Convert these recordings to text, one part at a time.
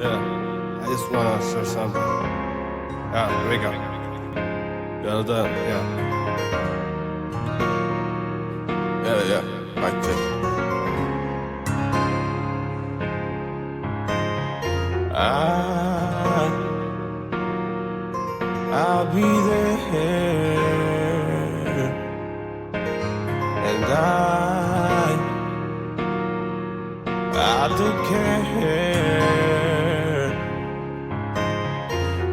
Yeah, I just wanna say something. Yeah, here we go. Yeah, done. Yeah, like this. I'll be there, and I do care.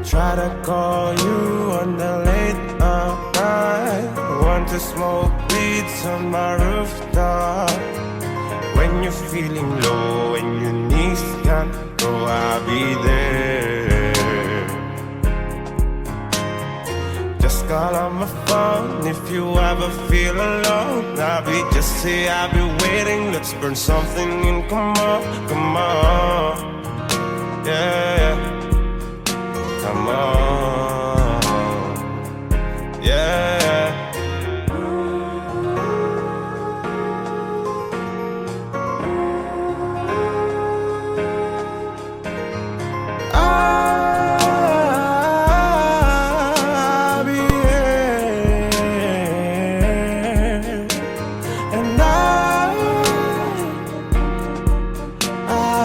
Try to call you on the late night. Want to smoke weeds on my rooftop. When you're feeling low and your knees can't go, I'll be there. Just call on my phone if you ever feel alone. Just say I'll be waiting. Let's burn something in. Come on, come on. Yeah, come on. Yeah. I'll be here, and I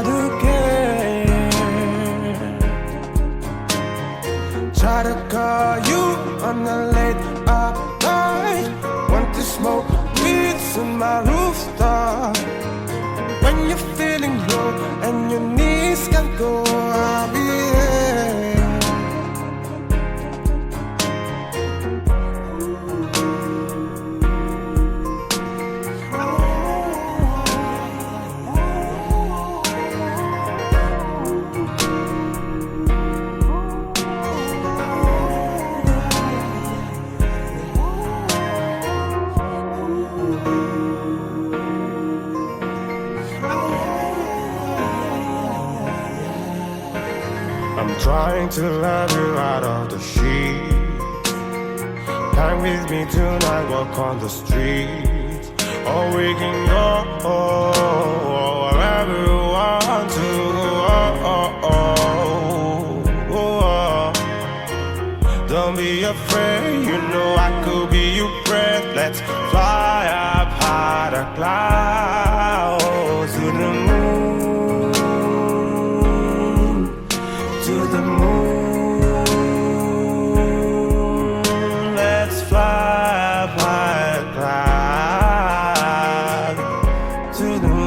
do care. Try to call you on the late night. Want to smoke weeds on my rooftop. When you're feeling low and your knees can't go, I'll be there. I'm trying to love you out of the sheets. Come with me tonight, walk on the streets. Or we can go wherever you want to go. Don't be afraid, you know I could be your friend. Let's fly up high the clouds to the moon. To the moon, let's fly up high cloud. To the moon.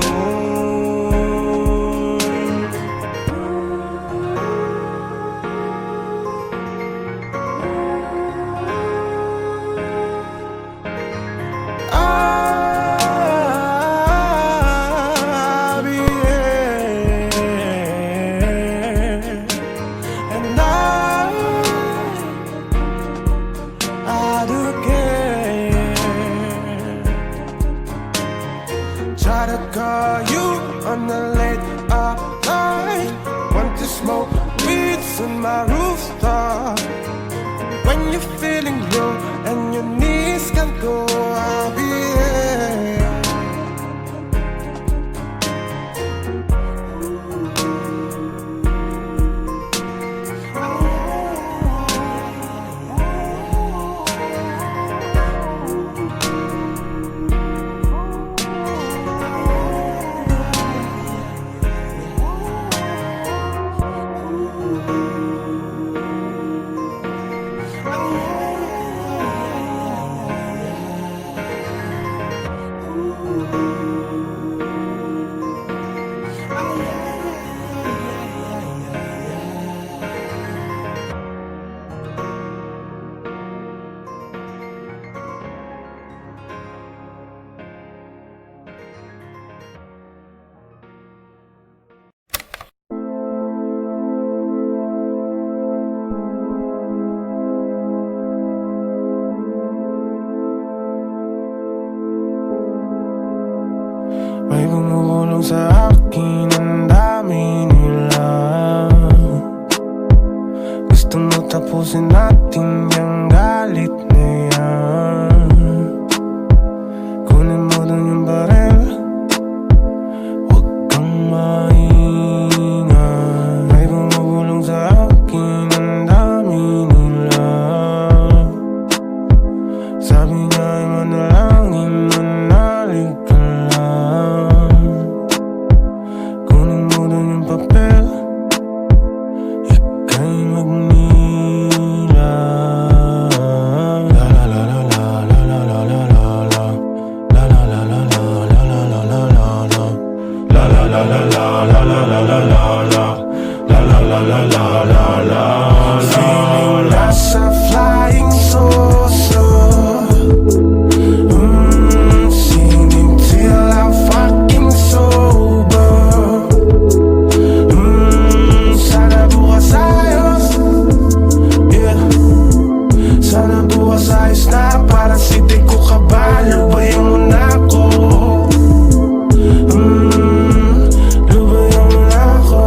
la la la la la la la la la la la la la. Feeling nasa flying saucer, singing till I'm fucking sober. Sana bukas ayos, yeah. Sana bukas ayos na, para si di ko kabalo. Lubayan mo na ako, lubayan mo na ako.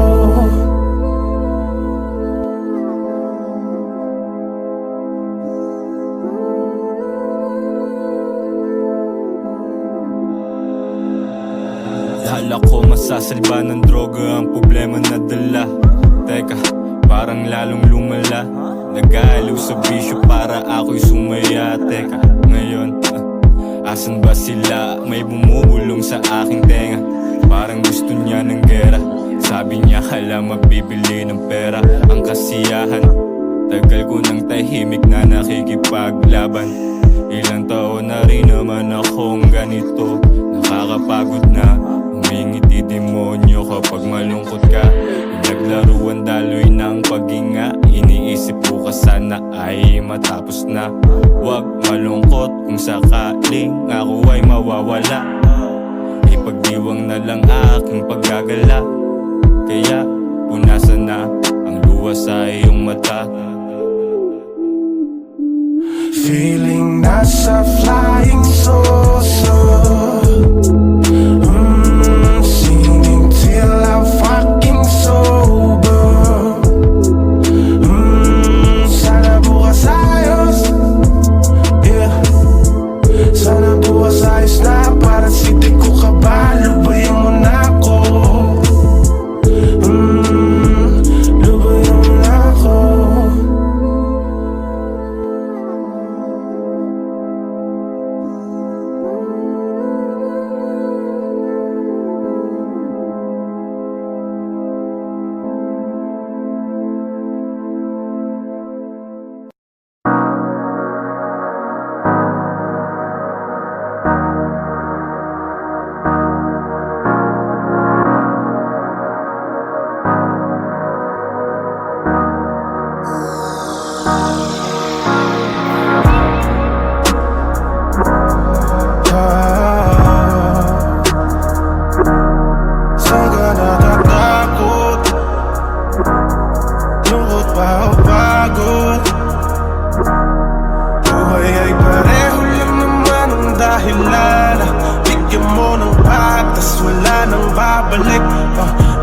Akala ko masasalba ng droga ang problema na dala. Teka, parang lalong lumala. Nag-aaliw sa bisyo para ako'y sumaya. Teka, ngayon, asan ba sila? May bumubulong sa aking tenga. Parang gusto niya ng gera. Sabi niya hala mabibili ng pera ang kasiyahan. Tagal ko ng tahimik na nakikipaglaban. Ilang taon na rin naman akong ganito. Nakakapagod na, humingiti demonyo kapag malungkot ka. Naglaruan daloy ng paghinga. Iniisip ko ka sana ay matapos na. Huwag malungkot kung sakaling ako ay mawawala. Ipagdiwang na lang aking paggagala. Kaya punasan na ang luha sa iyong mata. Feeling nasa flying saucer, singing till I'm fucking sober. Sana bukas ayos, yeah. Sana bukas ayos na, para si di ko kabalo. Lubayan mo na ako, lubayan mo na ako.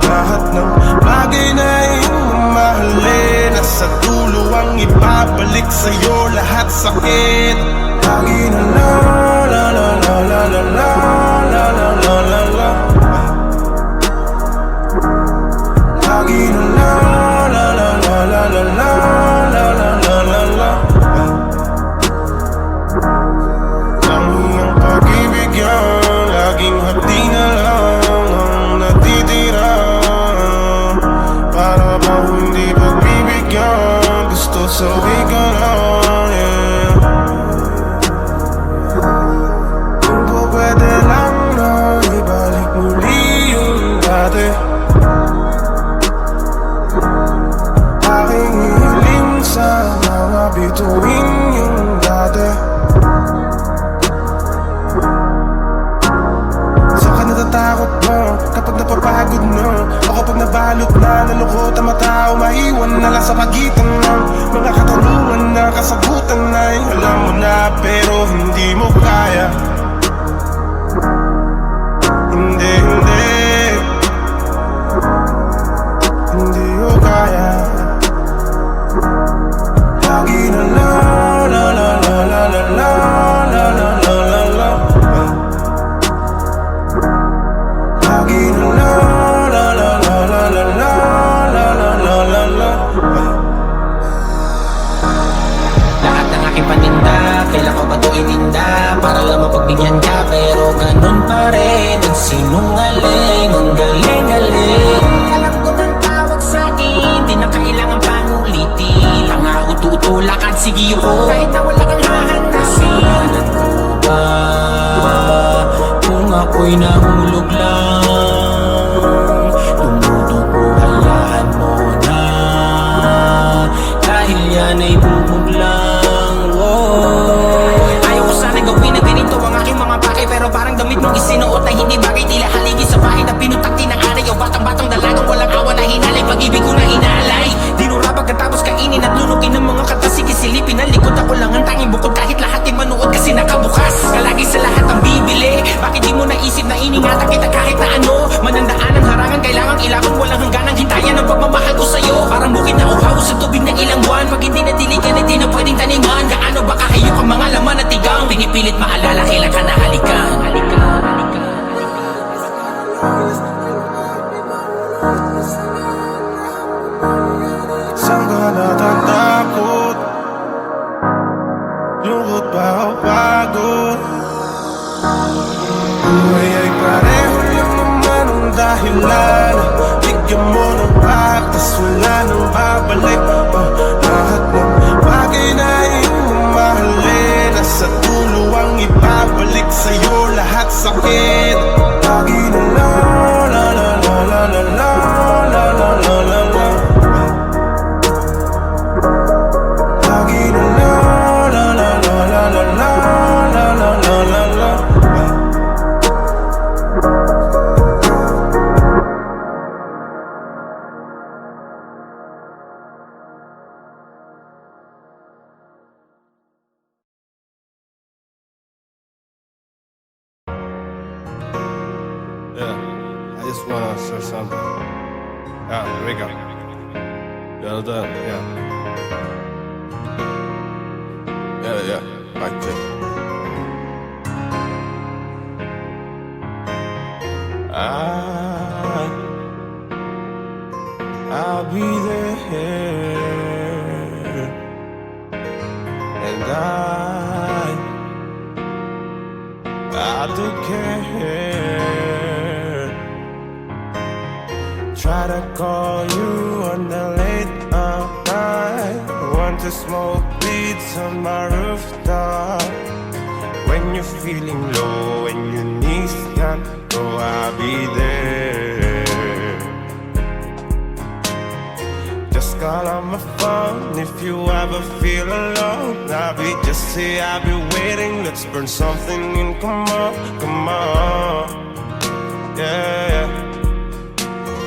Lahat ng bagay na iyong mamahalin, nasa dulo ang ibabalik sa'yo lahat sakit. Lagi na la la la la la la la la la la la la. Lagi na la la la la la la la la la la la la. Ang iyong pag-ibig yan, laging hati na lang ang natitira. Para ba hindi pagbibigyan, gusto sabi ka lang, yeah. Kung po pwede lang na ibalik muli yung dati, aking hiling sa mga bituin yung dati. Natatakot mo kapag napapagod na ako, pag nabalot na nalungkot ang mata, umaiwan na lang sa pagitan ng mga katanungan na kasagutan ay alam mo na pero hindi mo kaya. Hindi, hindi, hindi ko kaya. Lagi na la la la la la la la la la la la la. Lagi na la la la la la la la la la la la la. Lahat ng aking paninda, kailan ko ba ito ininda? Para lang mapagbigyan ka, pero ganun pa rin ang sinungaling. Ang galing-galing. Alam ko ng tawag sa'kin, di na kailangan pang ulitin. Ang utu-utulakan, sige ko, kahit na wala kang hahanapin. Ano ba kung ako'y nahulog lang? pag hindi nadiligan, hindi na pwedeng taniman. Gaano ba kahayok ang mga laman at tigang pinipilit maalala, kailan ka nahalikan. Saan ka natatakot? Lungkot ba o pagod? Buhay ay pareho lang naman ang dahilan. Bigyan mo ng patas, wala nang babalik. Lahat ng bagay na iyong mahalin, nasa dulo ang ibabalik sa'yo lahat sakit. Lagi na la la la la la la la la la la la la. Lagi na la la la la la la la la la la la la. Yeah, I just wanna say something. Yeah, here we go. Well done, yeah. Yeah, mic check. I'll be there, and I do care. Try to call you on the late night, want to smoke beats on my rooftop. When you're feeling low and your knees can't go, I'll be there. Just call on my phone if you ever feel alone. Just say I'll be waiting. Let's burn something and come on, come on. Yeah,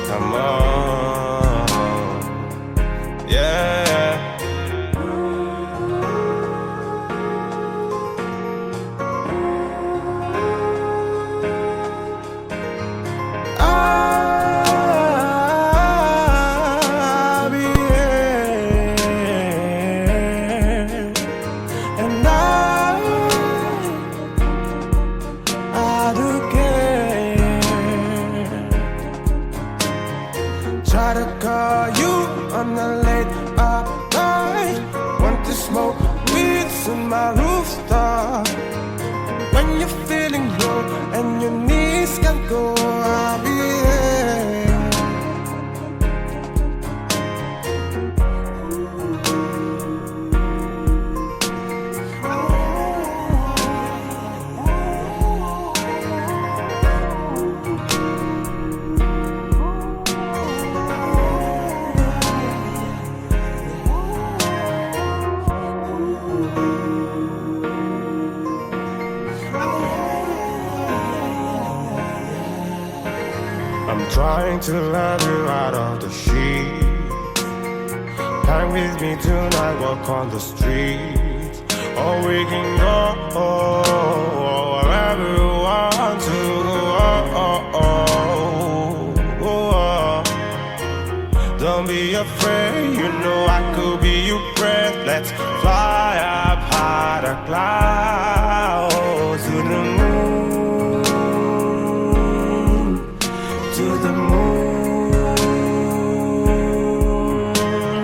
come on. Yeah. Try to call you on the late night, want to smoke weeds on my rooftop. When you're feeling low and your knees can't go, I'll be there. I'm trying to love you out of the sheet. Come with me tonight, walk on the streets. Or we can go wherever you want to. Don't be afraid, you know I could be your friend. Let's fly up high the clouds to the moon, to the moon.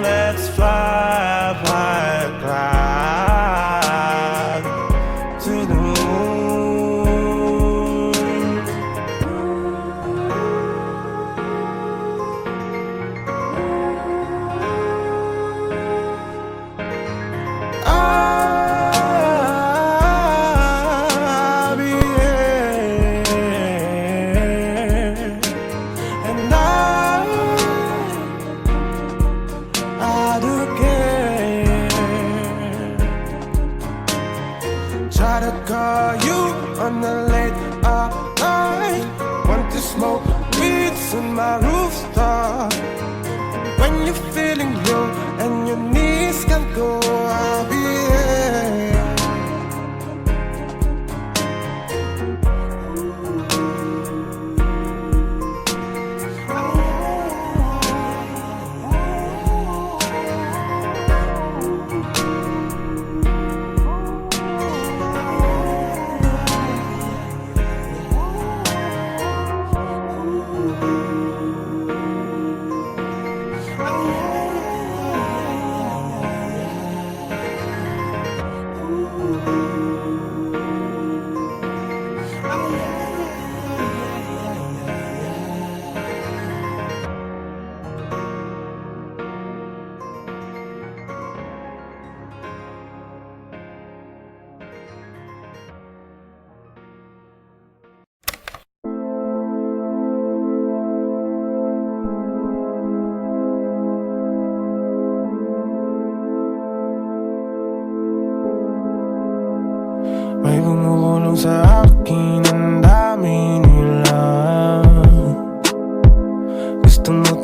Let's fly up high the clouds to the moon. I'll be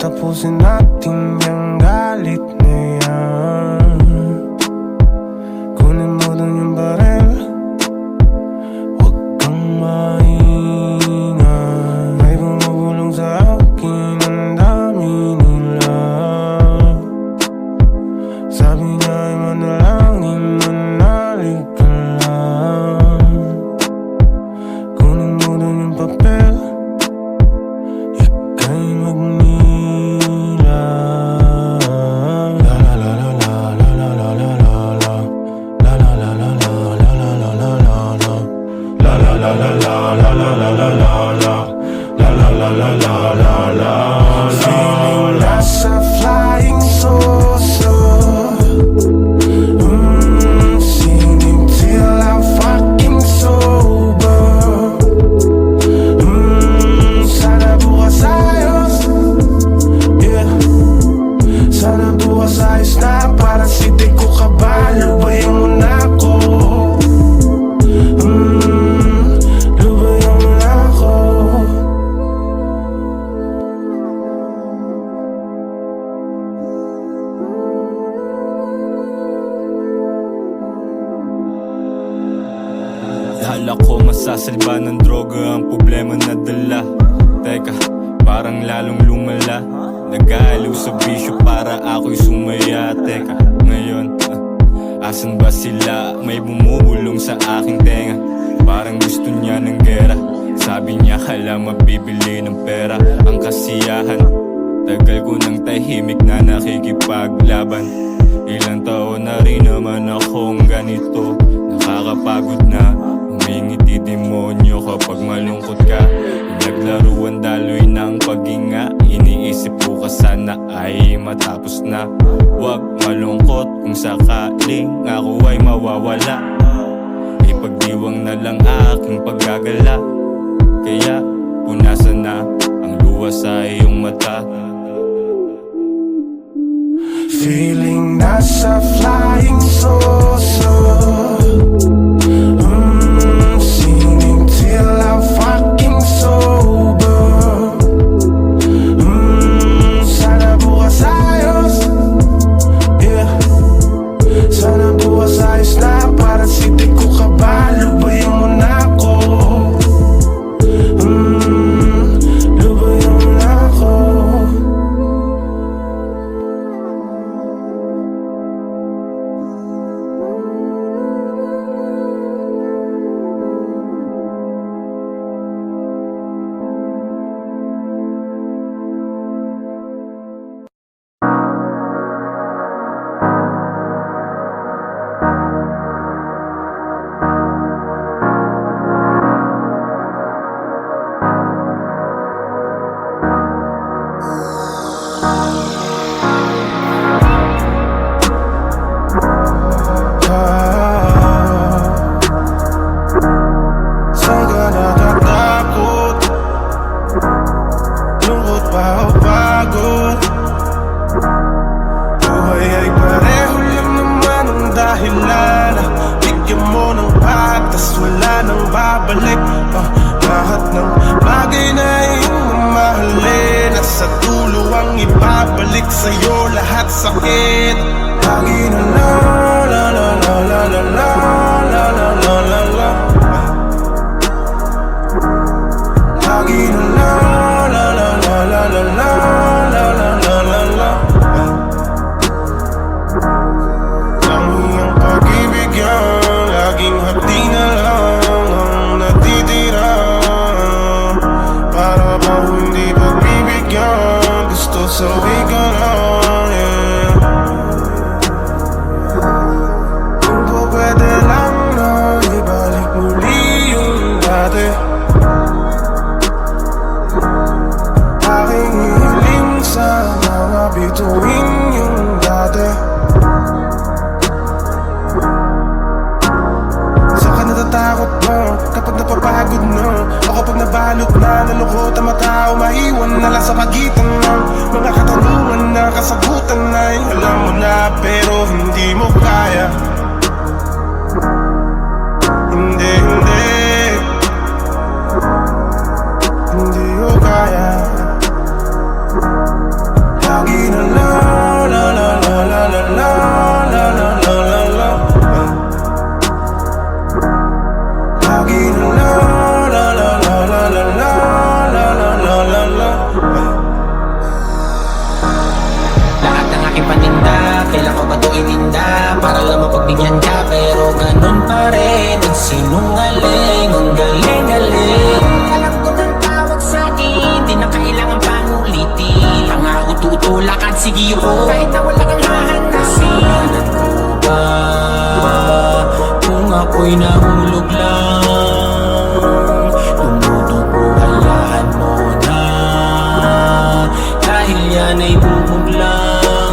tapusin natin yung galit na yan. Kunin mo dun yung barel, huwag kang maingay. May bumubulong sa akin, ang dami nila. Sabi niya ay manalangin, manalig ka lang. Kunin mo dun yung papel, ika'y magnila. La la la la la la la la la la. La la la la la la la la la la la. La la la la la la la la la la la. La la la la la la la la. Feeling nasa flying saucer. Singing till I'm fucking sober. Sana bukas ayos. Yeah. Sana bukas ayos na. Para siti ko kabalo. Lubayan mo na ako. Lubayan mo na ako. Akala ko masasalba ng droga ang problema na dala. Teka, parang lalong lumala. Nag-aaliw sa bisyo para ako'y sumaya. Teka, ngayon, asan ba sila? May bumubulong sa aking tenga. Parang gusto niya ng gera. Sabi niya hala mabibili ng pera ang kasiyahan. Tagal ko ng tahimik na nakikipaglaban. Ilang taon na rin naman akong ganito. Nakakapagod na, humingiti demonyo kapag malungkot ka. Naglaruan daloy ng paghinga. Iniisip ko ka sana ay matapos na. Huwag malungkot kung sakaling ako ay mawawala. Ipagdiwang na lang aking paggagala. Kaya punasan na ang luha sa iyong mata. Feeling nasa flying saucer. Singing till I'm fucking sober. Sana bukas ayos. Yeah. Sana bukas ayos na. Para siti ko kabalo. Lubayan mo na ako. Lubayan mo na ako. Saan ka natatakot? Lungkot pa o pagod? Buhay ay pareho lang naman ang dahilan. Bigyan mo ng patas, wala nang babalik. Lahat ng bagay na iyong mamahalin, nasa dulo ang ibabalik sa'yo lahat sakit. Lagi na la la la la la la la la la la la la. Lagi na la la la la la la la la la la la la. Ang iyong pag-ibig yan, laging hapdi na lang ang natitira. Para ba hindi pagbibigyan, gusto sabi ka lang, yeah. Kung po pwede lang na ibalik muli yung dati. Aking hiling sa mga bituin yung dati. Saan ka natatakot mo kapag napapagod na? O kapag nabalot na, nalungkot ang mata, umaiwan na lang sa pagitan ng mga katanungan ko ba to ininda para lang mapagbigyan ka, pero ganun pa rin nagsinungaling. Ang galing-galing. Alam ko ng tawag sa'kin, di na kailangan pang ulitin. Pangako tutulakad, sige ko kahit na wala kang hahanapin. Hanap ko ba kung ako'y nahulog lang? Tumutubo, hayaan mo na, dahil yan ay bubog lang.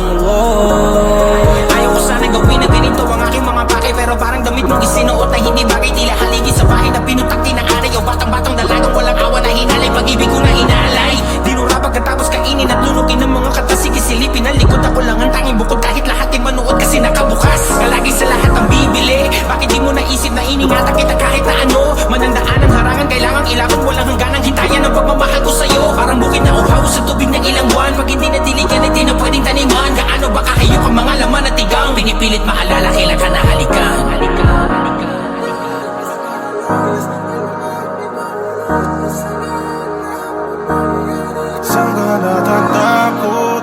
Ayaw ko sana gawin na ganito ang aking mga bagay, pero parang damit mong isinuot ay hindi bagay. Tila haligi sa bahay na pinutak tinaaray, o batang-batang dalagang walang awa na hinalay. Pag-ibig ko na inalay, dinura pagkatapos kainin at lunugin ng mga kata. Sige silipin ang likod, ako lang ang tanging bukod, kahit lahat ay manuot kasi nakabukas. Kalagi sa lahat ang bibili, bakit di mo naisip na iningatan kita kahit na ano? Manandaan ang harangan, kailangang ilaban, walang hangganang hintayan ang pagmamahal ko sa'yo. Parang bukid na uhaw sa tubig ng ilang buwan, pag hindi nadiligan ay di na pwedeng taniman. Gaano ba kahayok ang mga laman at tigang, pinipilit maalala, kailan ka nahalikan. Saan ka natatakot?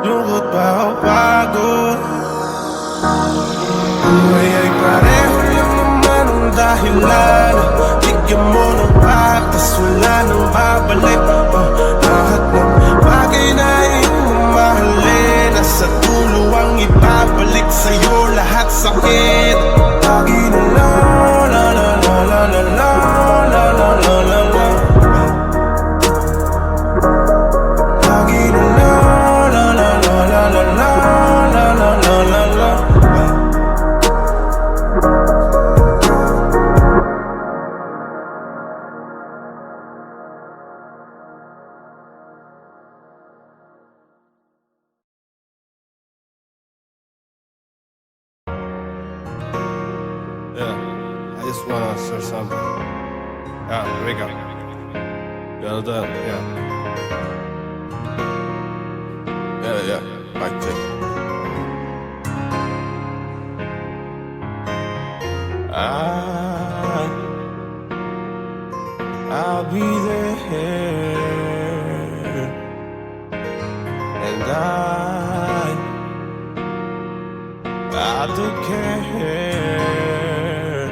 Lungkot ba o pagod? Buhay ay pareho lang naman ang dahilan. Bigyan mo ng patas, wala nang babalik. Lahat ng bagay na iyong mamahalin, nasa dulo ang ibabalik sa'yo lahat sakit. Lagi na la la la la la la la la la la la la. Lagi na la la la la la la la la la la la la. Yeah, I just wanna say something. Yeah, here we go. Well done, yeah. Yeah, mic check. I'll be there, and I do care.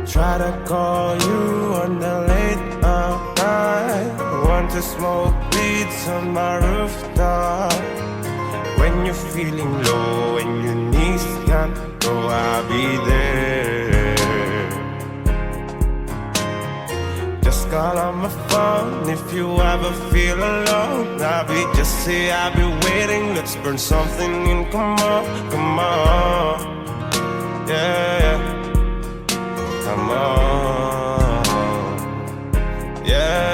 Try to call you on the late night, want to smoke weeds on my rooftop. When you're feeling low and your knees can't go, I'll be there. Just call on my phone if you ever feel alone. Just say I'll be waiting. Let's burn something and come on, come on. Yeah, come on. Yeah.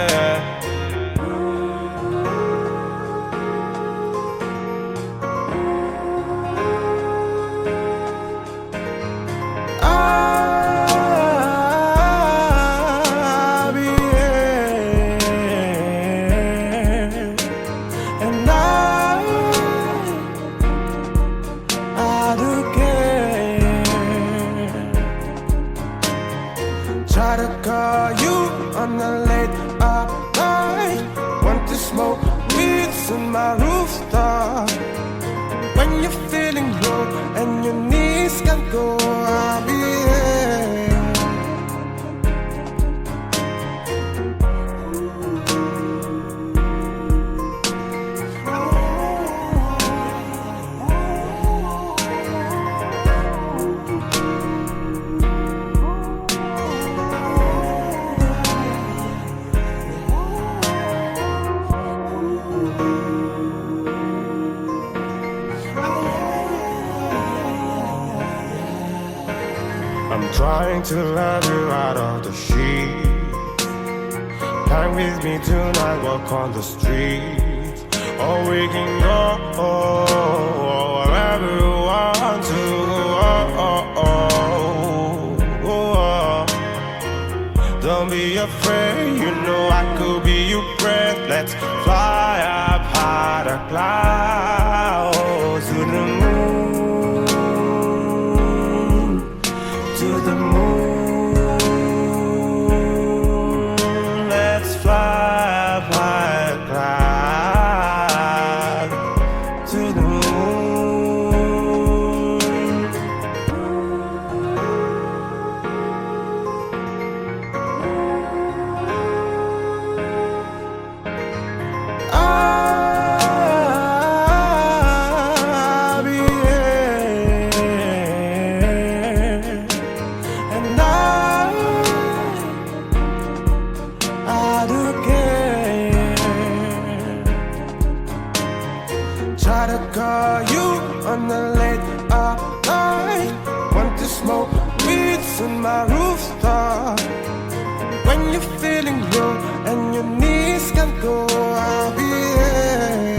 I'll be here, and I do care. Try to call you on the late night, want to smoke weeds on my rooftop. When you're feeling low and your knees can't go, I'll be here. I'm trying to love you out of the sheets. Come with me tonight, walk on the streets. Or we can go wherever you want to. Don't be afraid, you know I could be your friend. Let's fly up high the clouds to the moon, to the moon. Let's fly up high the clouds. call you on the late night. Want to smoke weeds on my rooftop. When you're feeling low and your knees can't go, I'll be there.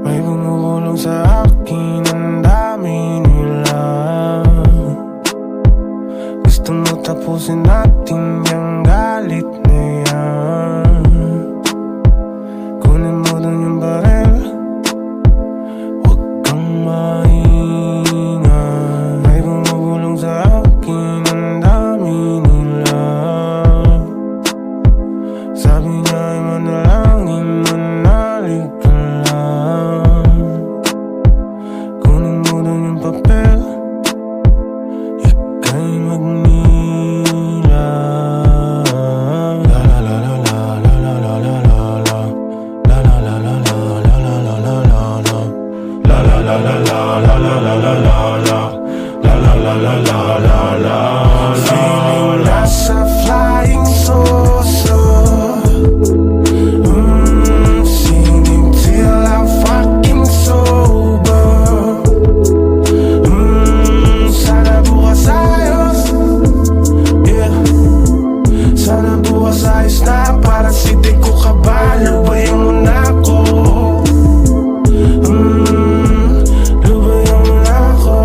May bumulong sa akin, ang dami nila. Gusto mo tapusin natin yung galit na yan. Kunin mo dun yung barel, huwag kang maingay. May bumulong sa akin, ang dami nila. Sabi niya ay manalangin, manalig ka lang. Kunin mo dun yung papel, ika'y magnila. La la la la la la la la la la. La la la la la la la la la la la. La la la la la la la la la la la. La la la la la la la. Feeling nasa flying saucer. Singing till I'm fucking sober. Sana bukas ayos. Yeah. Sana bukas ayos na. Para si di ko kabalo. Lubayan mo na ako. Lubayan mo na ako.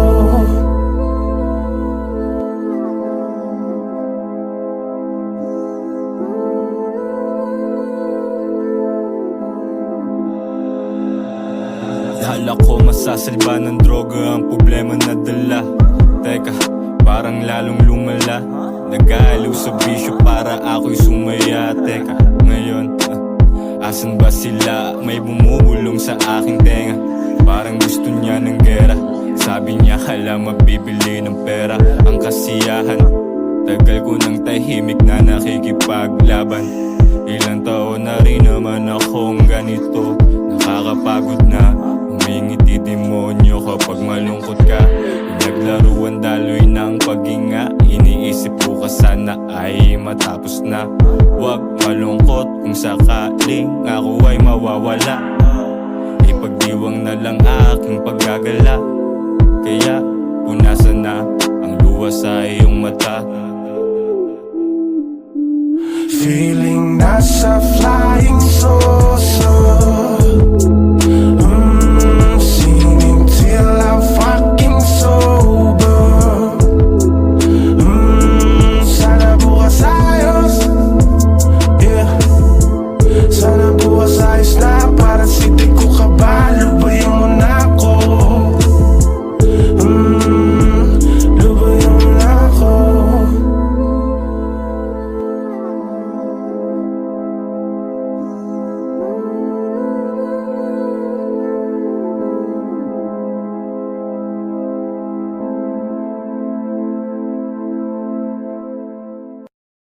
Akala ko masasalba ng droga ang problema na dala. Teka, parang lalong lumala. Nag-aaliw sa bisyo para ako'y sumaya. Teka, ngayon, asan ba sila? May bumubulong sa aking tenga. Parang gusto niya ng gera. Sabi niya kala mabibili ng pera ang kasiyahan. Tagal ko ng tahimik na nakikipaglaban. Ilang taon na rin naman akong ganito. Nakakapagod na humingiti demonyo kapag malungkot ka. Naglaruan daloy ng paghinga. Iniisip ko ka sana ay matapos na. Huwag malungkot kung sakaling ako ay mawawala. Ipagdiwang na lang aking paggagala. Kaya punasan na ang luha sa iyong mata. Feeling nasa fly.